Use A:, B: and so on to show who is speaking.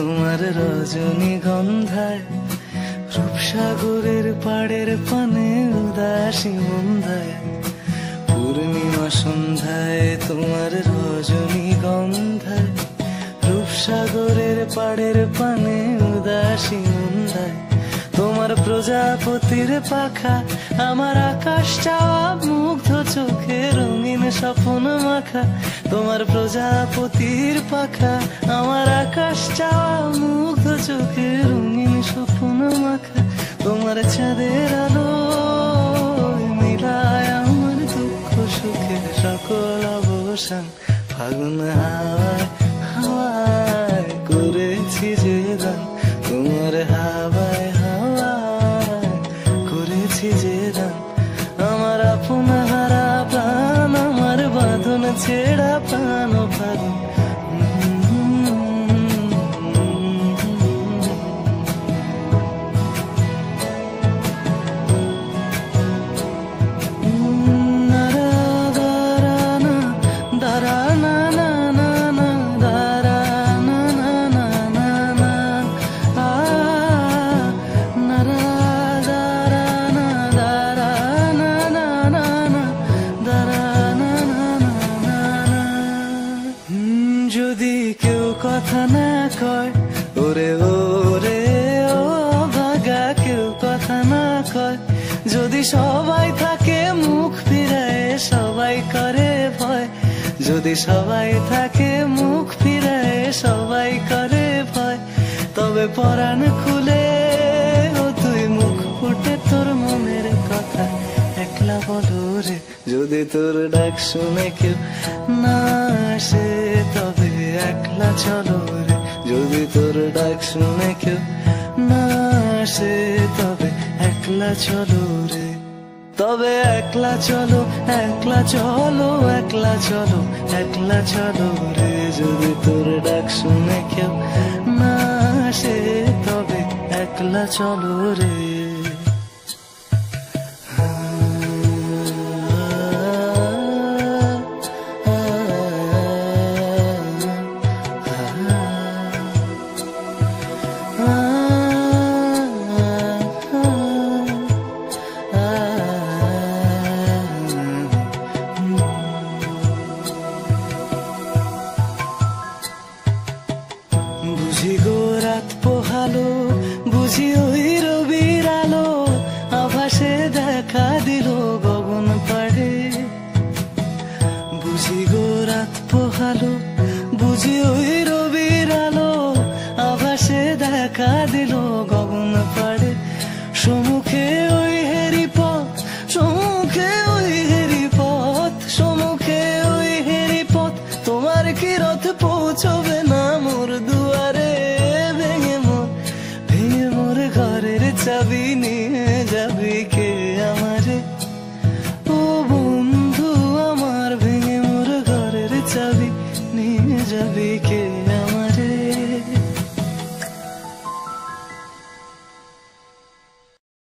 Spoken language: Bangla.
A: তোমার রজনীগন্ধায়, রূপসাগরের পাড়ের পানে উদাসী মন্দায়, পূর্ণিমা সন্ধ্যায় তোমার রজনীগন্ধায়, রূপসাগরের পাড়ের পানে উদাসী মন্দায়, তোমার প্রজাপতির পাখা আমার আকাশ চাওয়া মুগ্ধ চোখে রঙিন স্বপ্ন মাখা, তোমার প্রজাপতির পাখা আমার আকাশ চাওয়া মুগ্ধ চোখে রঙিন স্বপ্ন মাখা, তোমার চাঁদের আলো মিলায় আমার দুঃখ সুখে সকল অবসান, ফাগুন হাওয়ায় হাওয়ায় করেছি যে গান, তোমার হাওয়ায় হাওয়ায় করেছি যে গান, আমার আপন হারা প্রাণ, আমার বাঁধন ছেড়া প্রাণ ফাগুন। যদি কেউ কথা না কয়, ওরে ওরে ও ভাগা, কেউ কথা না কয়, যদি সবাই থাকে মুখ ফিরায় সবাই করে ভয়, যদি সবাই থাকে মুখ ফিরায় সবাই করে ভয়, তবে পরাণ খুলে ও তুই মুখ ফুটে তোর মনের কথা একলা বলো রে, যদি তোর ডাক শুনে কেউ না আসে তবে একলা চলো রে, যদি তোর ডাক শুনে কেউ না আসে তবে একলা চলো রে, তবে একলা চলো একলা চলো একলা চলো একলা চলো রে, যদি তোর ডাক শুনে কেউ না আসে তবে একলা চলো রে। বুঝি গো রাত পোহালো, বুঝি ওই রবির আলো আভাসে দেখা দিল গগন পাড়ে, বুঝি গো রাত পোহালো, বুঝি ওই রবির আলো আভাসে দেখা দিল